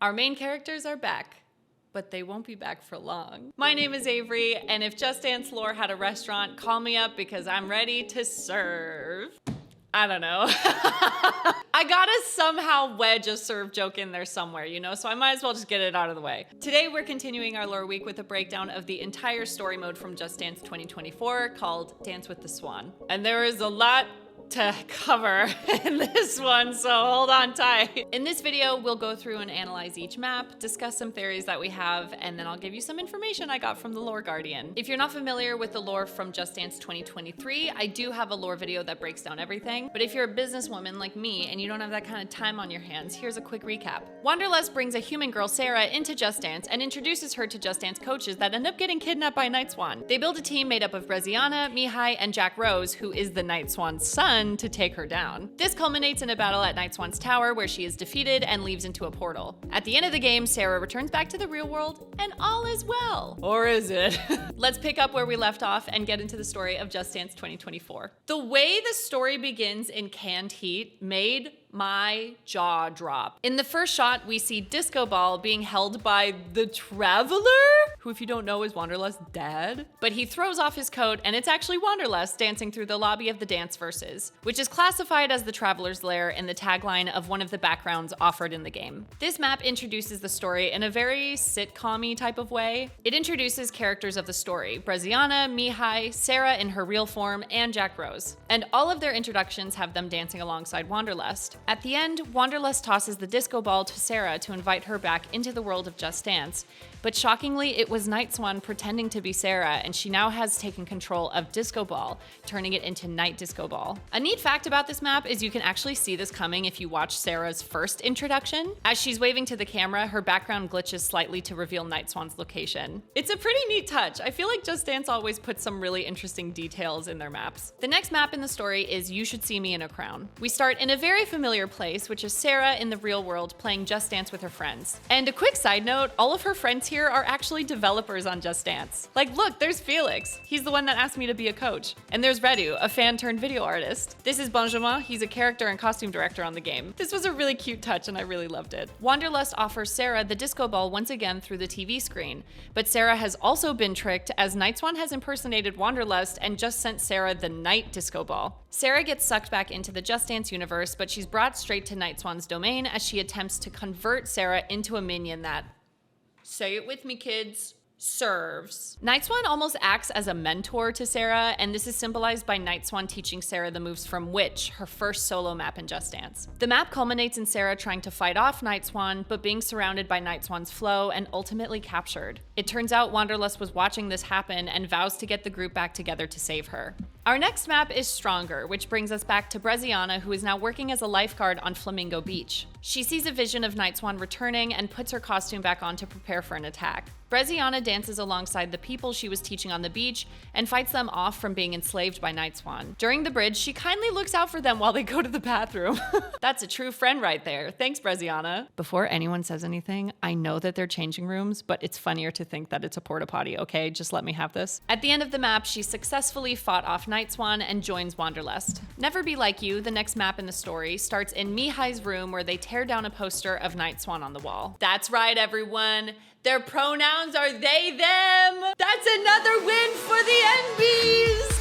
Our main characters are back, but they won't be back for long. My name is Avery, and if Just Dance lore had a restaurant, call me up because I'm ready to serve. I don't know. I gotta somehow wedge a serve joke in there somewhere, you know, so I might as well just get it out of the way. Today, we're continuing our lore week with a breakdown of the entire story mode from Just Dance 2024 called Dance with the Swan. And there is a lot to cover in this one, so hold on tight. In this video, we'll go through and analyze each map, discuss some theories that we have, and then I'll give you some information I got from the Lore Guardian. If you're not familiar with the lore from Just Dance 2023, I do have a lore video that breaks down everything, but if you're a businesswoman like me and you don't have that kind of time on your hands, here's a quick recap. Wanderlust brings a human girl, Sarah, into Just Dance and introduces her to Just Dance coaches that end up getting kidnapped by Night Swan. They build a team made up of Breiana, Mihai, and Jack Rose, who is the Night Swan's son, to take her down. This culminates in a battle at Night Swan's tower where she is defeated and leaves into a portal. At the end of the game, Sarah returns back to the real world and all is well. Or is it? Let's pick up where we left off and get into the story of Just Dance 2024. The way the story begins in canned heat made my jaw drop. In the first shot, we see Disco Ball being held by the Traveler, who, if you don't know, is Wanderlust's dad. But he throws off his coat and it's actually Wanderlust dancing through the lobby of the Dance Verses, which is classified as the Traveler's Lair in the tagline of one of the backgrounds offered in the game. This map introduces the story in a very sitcom-y type of way. It introduces characters of the story: Breiana, Mihai, Sarah in her real form, and Jack Rose. And all of their introductions have them dancing alongside Wanderlust. At the end, Wanderlust tosses the disco ball to Sarah to invite her back into the world of Just Dance, but shockingly, it was Night Swan pretending to be Sarah, and she now has taken control of Disco Ball, turning it into Night Disco Ball. A neat fact about this map is you can actually see this coming if you watch Sarah's first introduction. As she's waving to the camera, her background glitches slightly to reveal Night Swan's location. It's a pretty neat touch. I feel like Just Dance always puts some really interesting details in their maps. The next map in the story is You Should See Me in a Crown. We start in a very familiar place, which is Sarah in the real world playing Just Dance with her friends. And a quick side note, all of her friends here are actually developers on Just Dance. Like, look, there's Felix. He's the one that asked me to be a coach. And there's Redu, a fan turned video artist. This is Benjamin. He's a character and costume director on the game. This was a really cute touch and I really loved it. Wanderlust offers Sarah the disco ball once again through the TV screen, but Sarah has also been tricked as Night Swan has impersonated Wanderlust and just sent Sarah the night disco ball. Sarah gets sucked back into the Just Dance universe, but she's brought straight to Night Swan's domain as she attempts to convert Sarah into a minion that, say it with me, kids, serves. Night Swan almost acts as a mentor to Sarah, and this is symbolized by Night Swan teaching Sarah the moves from Witch, her first solo map in Just Dance. The map culminates in Sarah trying to fight off Night Swan, but being surrounded by Night Swan's flow and ultimately captured. It turns out Wanderlust was watching this happen and vows to get the group back together to save her. Our next map is Stronger, which brings us back to Breiana, who is now working as a lifeguard on Flamingo Beach. She sees a vision of Night Swan returning and puts her costume back on to prepare for an attack. Breiana dances alongside the people she was teaching on the beach and fights them off from being enslaved by Night Swan. During the bridge, she kindly looks out for them while they go to the bathroom. That's a true friend right there. Thanks, Breiana. Before anyone says anything, I know that they're changing rooms, but it's funnier to think that it's a porta potty, okay? Just let me have this. At the end of the map, she successfully fought off Night Swan and joins Wanderlust. Never Be Like You, the next map in the story, starts in Mihai's room where they tear down a poster of Night Swan on the wall. That's right, everyone. Their pronouns are they, them. That's another win for the NBs.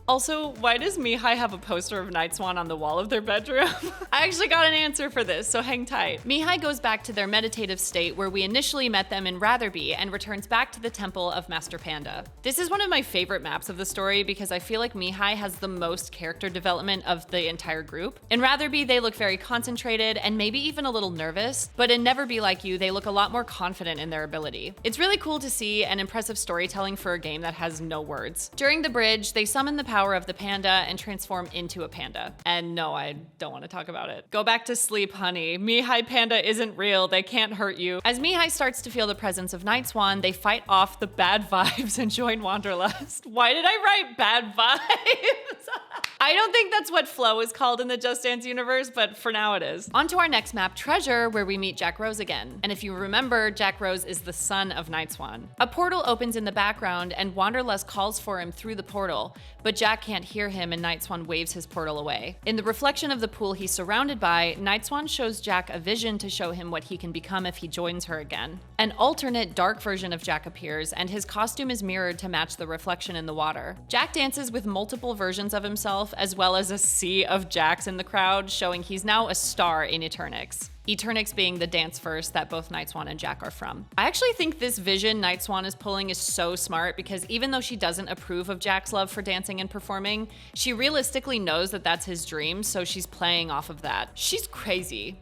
Also, why does Mihai have a poster of Night Swan on the wall of their bedroom? I actually got an answer for this, so hang tight. Mihai goes back to their meditative state where we initially met them in Ratherby and returns back to the temple of Master Panda. This is one of my favorite maps of the story because I feel like Mihai has the most character development of the entire group. In Ratherby, they look very concentrated and maybe even a little nervous, but in Never Be Like You, they look a lot more confident in their ability. It's really cool to see and impressive storytelling for a game that has no words. During the bridge, they summon the power of the panda and transform into a panda. And no, I don't want to talk about it. Go back to sleep, honey. Mihai Panda isn't real. They can't hurt you. As Mihai starts to feel the presence of Night Swan, they fight off the bad vibes and join Wanderlust. Why did I write bad vibes? I don't think that's what flow is called in the Just Dance universe, but for now it is. On to our next map, Treasure, where we meet Jack Rose again. And if you remember, Jack Rose is the son of Night Swan. A portal opens in the background and Wanderlust calls for him through the portal, but Jack can't hear him and Night Swan waves his portal away. In the reflection of the pool he's surrounded by, Night Swan shows Jack a vision to show him what he can become if he joins her again. An alternate dark version of Jack appears, and his costume is mirrored to match the reflection in the water. Jack dances with multiple versions of himself, as well as a sea of Jacks in the crowd, showing he's now a star in Eternix. Eternix being the dance verse that both Night Swan and Jack are from. I actually think this vision Night Swan is pulling is so smart because even though she doesn't approve of Jack's love for dancing and performing, she realistically knows that that's his dream, so she's playing off of that. She's crazy.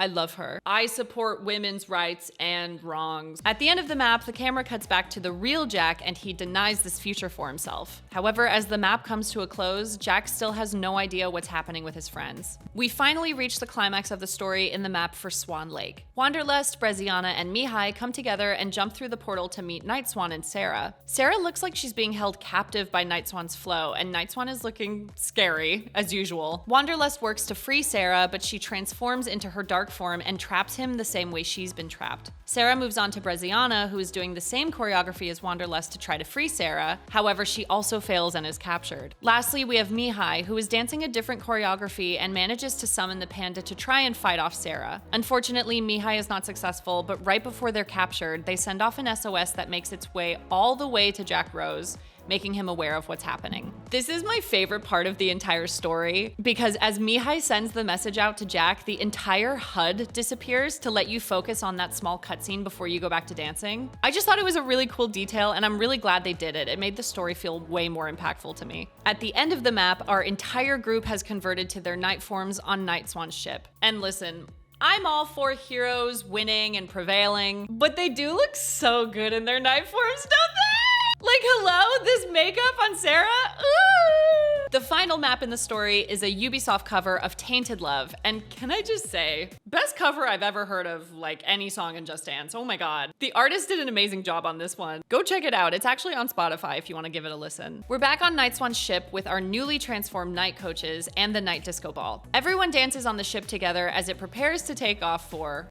I love her. I support women's rights and wrongs. At the end of the map, the camera cuts back to the real Jack and he denies this future for himself. However, as the map comes to a close, Jack still has no idea what's happening with his friends. We finally reach the climax of the story in the map for Swan Lake. Wanderlust, Breiana, and Mihai come together and jump through the portal to meet Night Swan and Sarah. Sarah looks like she's being held captive by Night Swan's flow, and Night Swan is looking scary, as usual. Wanderlust works to free Sarah, but she transforms into her dark form and traps him the same way she's been trapped. Sarah moves on to Breiana, who is doing the same choreography as Wanderlust to try to free Sarah. However, she also fails and is captured. Lastly, we have Mihai, who is dancing a different choreography and manages to summon the panda to try and fight off Sarah. Unfortunately, Mihai is not successful, but right before they're captured, they send off an SOS that makes its way all the way to Jack Rose, making him aware of what's happening. This is my favorite part of the entire story because as Mihai sends the message out to Jack, the entire HUD disappears to let you focus on that small cutscene before you go back to dancing. I just thought it was a really cool detail and I'm really glad they did it. It made the story feel way more impactful to me. At the end of the map, our entire group has converted to their night forms on Night Swan's ship. And listen, I'm all for heroes winning and prevailing, but they do look so good in their night forms, don't they? Like, hello, this makeup on Sarah? Ooh. The final map in the story is a Ubisoft cover of Tainted Love, and can I just say, best cover I've ever heard of, like, any song in Just Dance. Oh my god. The artist did an amazing job on this one. Go check it out. It's actually on Spotify if you want to give it a listen. We're back on Night Swan's ship with our newly transformed night coaches and the night disco ball. Everyone dances on the ship together as it prepares to take off for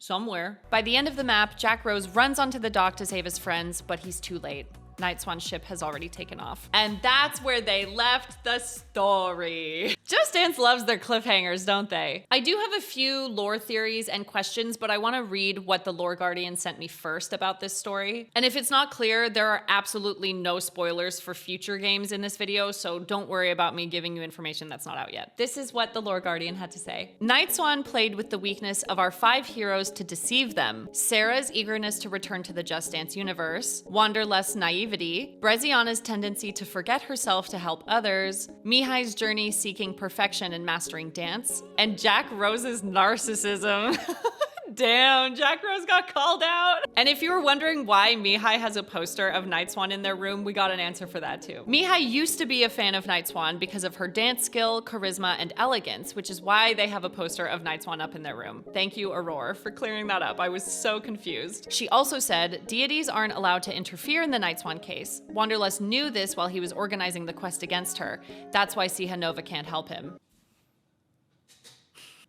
somewhere. By the end of the map, Jack Rose runs onto the dock to save his friends, but he's too late. Night Swan's ship has already taken off. And that's where they left the story. Just Dance loves their cliffhangers, don't they? I do have a few lore theories and questions, but I want to read what the Lore Guardian sent me first about this story. And if it's not clear, there are absolutely no spoilers for future games in this video, so don't worry about me giving you information that's not out yet. This is what the Lore Guardian had to say. Night Swan played with the weakness of our 5 heroes to deceive them. Sarah's eagerness to return to the Just Dance universe, Wanderlust's naivety, Breiana's tendency to forget herself to help others, Mihai's journey seeking perfection and mastering dance, and Jack Rose's narcissism. Damn, Jack Rose got called out. And if you were wondering why Mihai has a poster of Night Swan in their room, we got an answer for that too. Mihai used to be a fan of Night Swan because of her dance skill, charisma, and elegance, which is why they have a poster of Night Swan up in their room. Thank you, Aurore, for clearing that up. I was so confused. She also said, deities aren't allowed to interfere in the Night Swan case. Wanderlust knew this while he was organizing the quest against her. That's why Sihanova can't help him.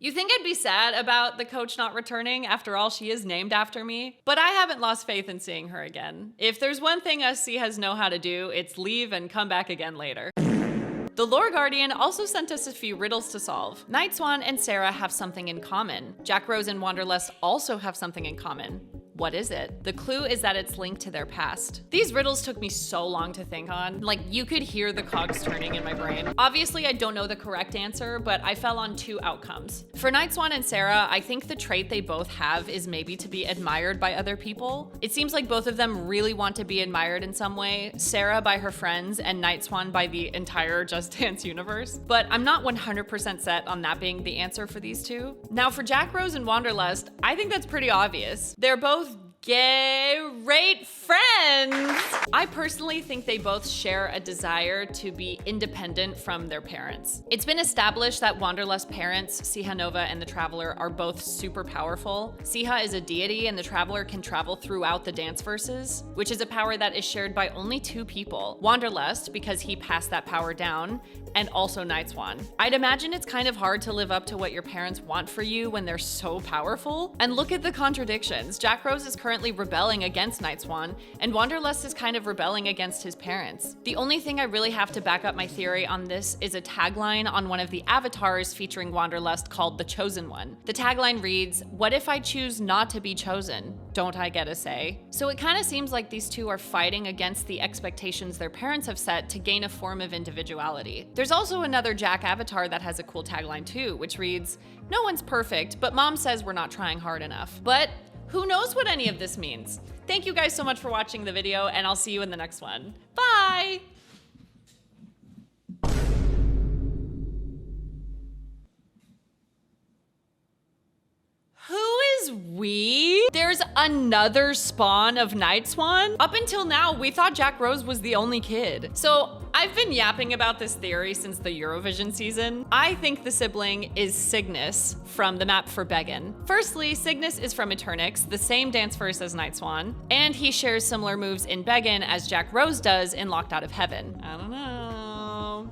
You think I'd be sad about the coach not returning? After all, she is named after me. But I haven't lost faith in seeing her again. If there's one thing us Sihas know how to do, it's leave and come back again later. The Lore Guardian also sent us a few riddles to solve. Night Swan and Sarah have something in common. Jack Rose and Wanderlust also have something in common. What is it? The clue is that it's linked to their past. These riddles took me so long to think on. Like, you could hear the cogs turning in my brain. Obviously, I don't know the correct answer, but I fell on 2 outcomes. For Night Swan and Sarah, I think the trait they both have is maybe to be admired by other people. It seems like both of them really want to be admired in some way, Sarah by her friends and Night Swan by the entire Just Dance universe. But I'm not 100% set on that being the answer for these two. Now for Jack Rose and Wanderlust, I think that's pretty obvious. They're both great friends. I personally think they both share a desire to be independent from their parents. It's been established that Wanderlust parents, Siha Nova and the Traveler, are both super powerful. Siha is a deity and the Traveler can travel throughout the dance verses, which is a power that is shared by only 2 people. Wanderlust, because he passed that power down, and also Night Swan. I'd imagine it's kind of hard to live up to what your parents want for you when they're so powerful. And look at the contradictions. Jack Rose is currently rebelling against Night Swan, and Wanderlust is kind of rebelling against his parents. The only thing I really have to back up my theory on this is a tagline on one of the avatars featuring Wanderlust called The Chosen One. The tagline reads, "What if I choose not to be chosen? Don't I get a say?" So it kind of seems like these two are fighting against the expectations their parents have set to gain a form of individuality. There's also another Jack avatar that has a cool tagline too, which reads, "No one's perfect, but mom says we're not trying hard enough." But who knows what any of this means? Thank you guys so much for watching the video, and I'll see you in the next one. Bye! Who is we? There's another spawn of Night Swan? Up until now, we thought Jack Rose was the only kid. So I've been yapping about this theory since the Eurovision season. I think the sibling is Cygnus from the map for Beggin. Firstly, Cygnus is from Eternix, the same dance verse as Night Swan, and he shares similar moves in Beggin as Jack Rose does in Locked Out of Heaven. I don't know.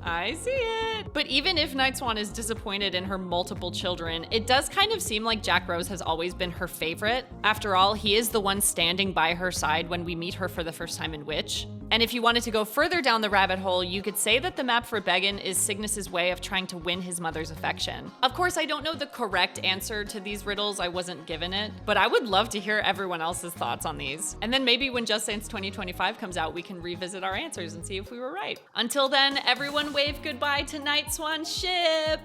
I see it. But even if Night Swan is disappointed in her multiple children, it does kind of seem like Jack Rose has always been her favorite. After all, he is the one standing by her side when we meet her for the first time in Witch. And if you wanted to go further down the rabbit hole, you could say that the map for Beggin is Cygnus's way of trying to win his mother's affection. Of course, I don't know the correct answer to these riddles, I wasn't given it, but I would love to hear everyone else's thoughts on these. And then maybe when Just Dance 2025 comes out, we can revisit our answers and see if we were right. Until then, everyone wave goodbye to Night Swan ship.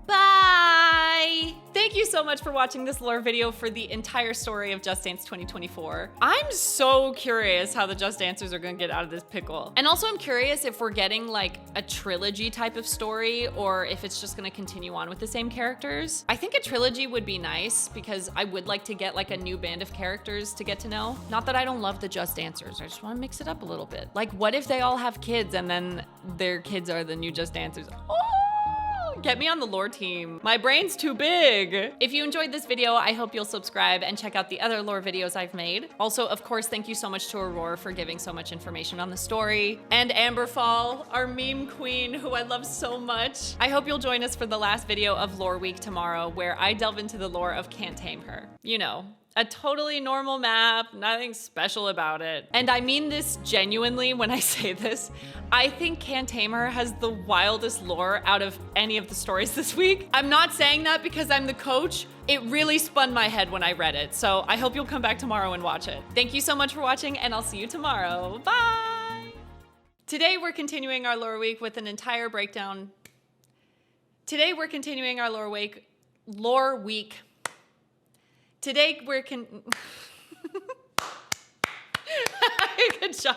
Bye! Thank you so much for watching this lore video for the entire story of Just Dance 2024. I'm so curious how the Just Dancers are gonna get out of this pickle. And also I'm curious if we're getting like a trilogy type of story or if it's just gonna continue on with the same characters. I think a trilogy would be nice because I would like to get like a new band of characters to get to know. Not that I don't love the Just Dancers, I just wanna mix it up a little bit. Like what if they all have kids and then their kids are the new Just Dancers? Oh! Get me on the lore team. My brain's too big. If you enjoyed this video, I hope you'll subscribe and check out the other lore videos I've made. Also, of course, thank you so much to Aurore for giving so much information on the story. And Amberfall, our meme queen, who I love so much. I hope you'll join us for the last video of Lore Week tomorrow, where I delve into the lore of Can't Tame Her. You know, a totally normal map, nothing special about it. And I mean this genuinely when I say this. I think Can't Tame Her has the wildest lore out of any of the stories this week. I'm not saying that because I'm the coach. It really spun my head when I read it. So I hope you'll come back tomorrow and watch it. Thank you so much for watching and I'll see you tomorrow. Bye! Today we're continuing our lore week with an entire breakdown. Today we're continuing our lore week. Today we're Good job.